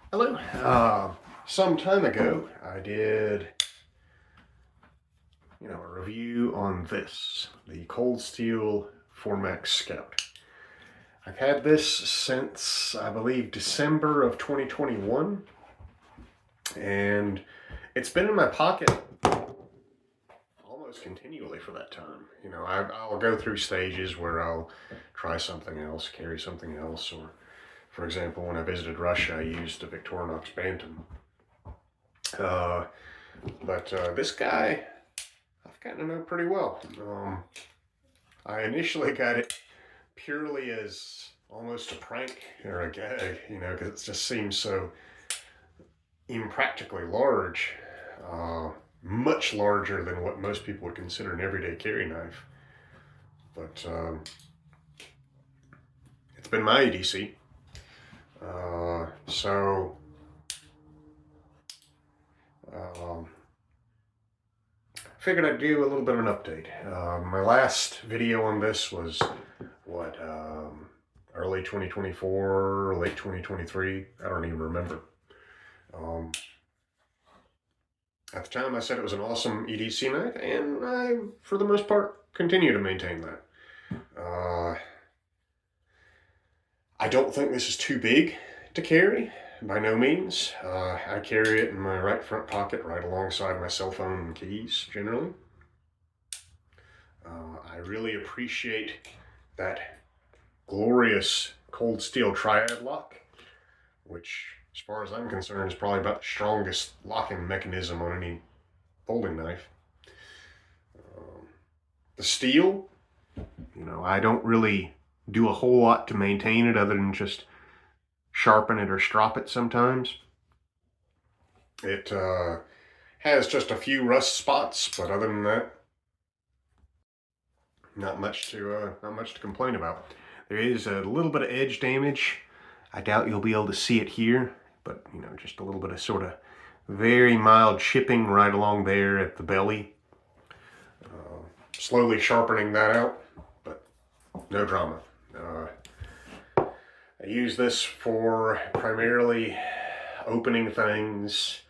Hello. Some time ago, I did, a review on this, the Cold Steel Formax Scout. I've had this since, I believe, December of 2021, and it's been in my pocket almost continually for that time. I'll go through stages where I'll try something else, carry something else, or, for example, when I visited Russia, I used a Victorinox Bantam. But this guy, I've gotten to know pretty well. I initially got it purely as almost a prank or a gag, because it just seems so impractically large, much larger than what most people would consider an everyday carry knife. But it's been my EDC. So figured I'd do a little bit of an update. My last video on this was, early 2024, late 2023? I don't even remember. At the time, I said it was an awesome EDC knife, and I, for the most part, continue to maintain that. I don't think this is too big to carry, by no means. I carry it in my right front pocket, right alongside my cell phone and keys, generally. I really appreciate that glorious cold steel triad lock, which, as far as I'm concerned, is probably about the strongest locking mechanism on any folding knife. The steel, I don't really do a whole lot to maintain it other than just sharpen it or strop it sometimes. It has just a few rust spots, but other than that, not much to complain about. There is a little bit of edge damage. I doubt you'll be able to see it here, but just a little bit of sort of very mild chipping right along there at the belly. Slowly sharpening that out, but no drama. I use this for primarily opening things,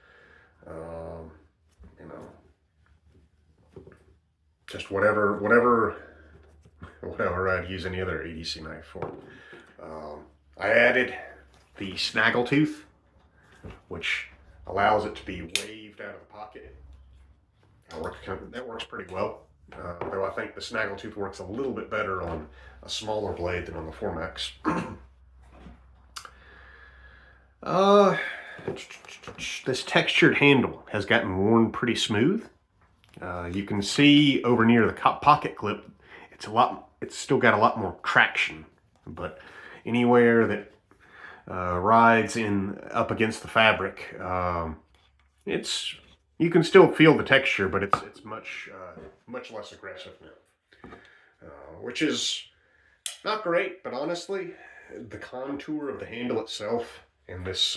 just whatever I'd use any other EDC knife for. I added the snaggletooth, which allows it to be waved out of the pocket. That works pretty well, though I think the snaggletooth works a little bit better on a smaller blade than on the Formax. This textured handle has gotten worn pretty smooth. You can see over near the pocket clip, it's still got a lot more traction, but anywhere that rides up against the fabric, you can still feel the texture, but it's much less aggressive now, which is not great. But honestly, the contour of the handle itself and this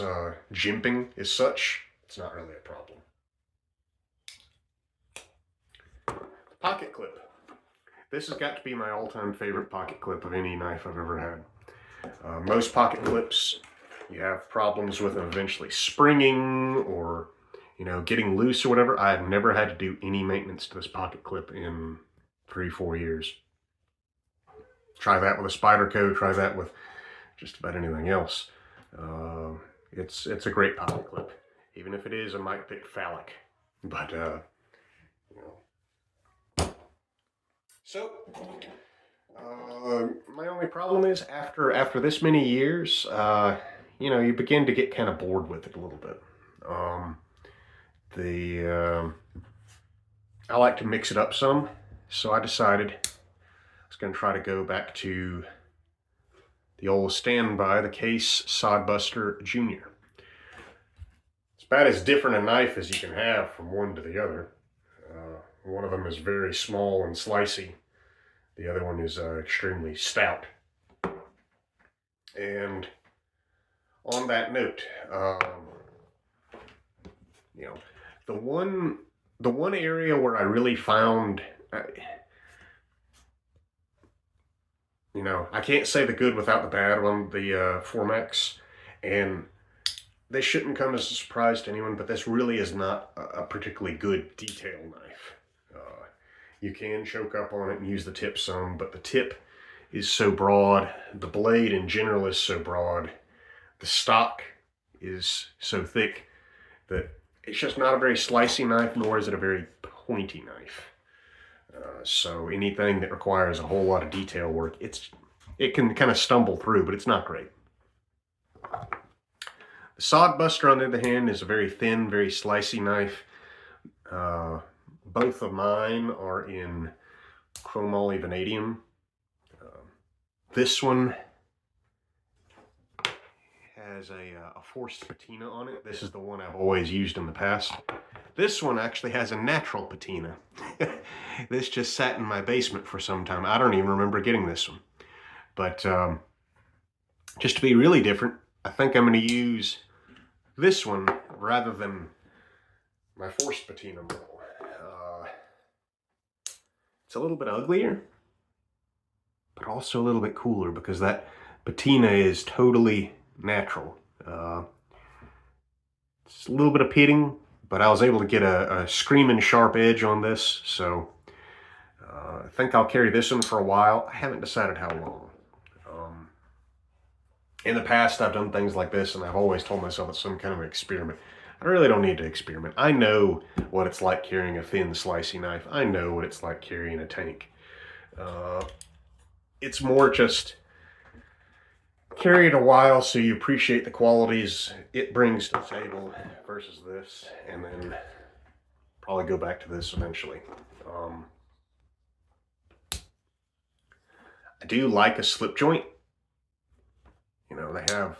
jimping is such, it's not really a problem. Pocket clip. This has got to be my all-time favorite pocket clip of any knife I've ever had. Most pocket clips, you have problems with them eventually springing or getting loose or whatever. I've never had to do any maintenance to this pocket clip in 3-4 years. Try that with a Spyderco, try that with just about anything else. It's a great pocket clip, even if it is a might bit phallic. But so my only problem is after this many years, you begin to get kind of bored with it a little bit. I like to mix it up some, so I decided I was going to try to go back to the old standby, the Case Sodbuster Jr. It's about as different a knife as you can have from one to the other. One of them is very small and slicey. The other one is extremely stout. And on that note, the one area where I really found, I can't say the good without the bad on the Formax, and this shouldn't come as a surprise to anyone, but this really is not a particularly good detail knife. You can choke up on it and use the tip some, but the tip is so broad, the blade in general is so broad, the stock is so thick that it's just not a very slicey knife, nor is it a very pointy knife. So anything that requires a whole lot of detail work, it can kind of stumble through, but it's not great. The Sodbuster, on the other hand, is a very thin, very slicey knife. Both of mine are in chromoly vanadium. This one has a forced patina on it. This is the one I've always used in the past. This one actually has a natural patina. This just sat in my basement for some time. I don't even remember getting this one. But just to be really different, I think I'm going to use this one rather than my forced patina model. It's a little bit uglier, but also a little bit cooler because that patina is totally natural. It's a little bit of pitting, but I was able to get a screaming sharp edge on this, so I think I'll carry this one for a while. I haven't decided how long. In the past, I've done things like this, and I've always told myself it's some kind of experiment. I really don't need to experiment. I know what it's like carrying a thin, slicey knife. I know what it's like carrying a tank. It's more just carry it a while so you appreciate the qualities it brings to the table versus this, and then probably go back to this eventually. I do like a slip joint. You know, they have,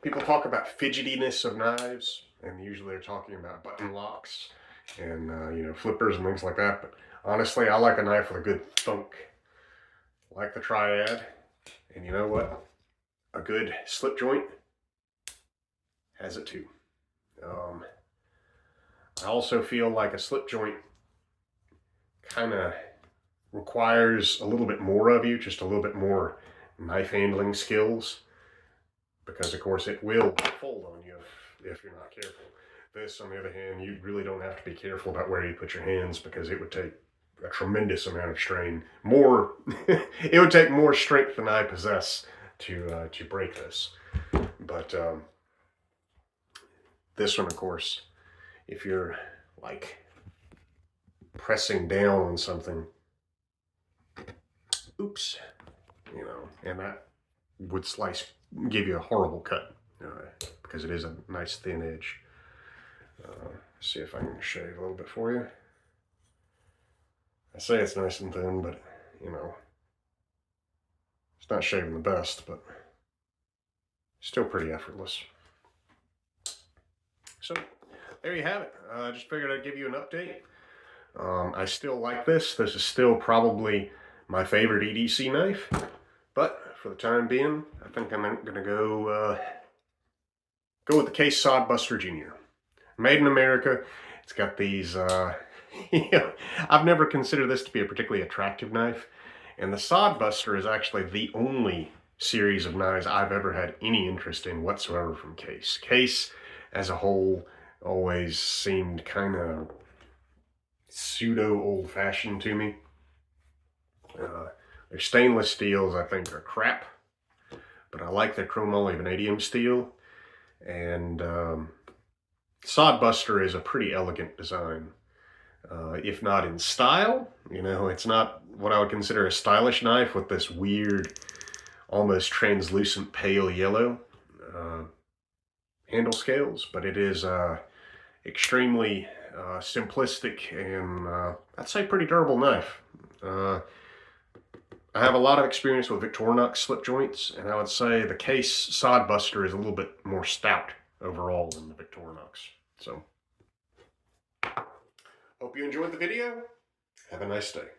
people talk about fidgetiness of knives, and usually they're talking about button locks and, you know, flippers and things like that. But honestly, I like a knife with a good thunk. I like the Triad. And you know what? A good slip joint has it too. I also feel like a slip joint kind of requires a little bit more of you, just a little bit more knife handling skills, because of course it will fold on you if you're not careful. This, on the other hand, you really don't have to be careful about where you put your hands, because it would take a tremendous amount of strain. More, it would take more strength than I possess to break this. But this one, of course, if you're like pressing down on something, oops, you know, and that would give you a horrible cut, because it is a nice thin edge. See if I can shave a little bit for you. I say it's nice and thin, but, you know, it's not shaving the best, but still pretty effortless. So, there you have it. I just figured I'd give you an update. I still like this. This is still probably my favorite EDC knife, but for the time being, I think I'm going to go with the Case Sodbuster Jr. Made in America. It's got these, you know, I've never considered this to be a particularly attractive knife, and the Sodbuster is actually the only series of knives I've ever had any interest in whatsoever from Case. Case, as a whole, always seemed kind of pseudo old-fashioned to me. Their stainless steels, I think, are crap, but I like their chromoly vanadium steel, and Sodbuster is a pretty elegant design. If not in style, you know, it's not what I would consider a stylish knife with this weird, almost translucent pale yellow handle scales, but it is extremely simplistic and I'd say pretty durable knife. I have a lot of experience with Victorinox slip joints, and I would say the Case Sodbuster is a little bit more stout overall than the Victorinox. So, hope you enjoyed the video. Have a nice day.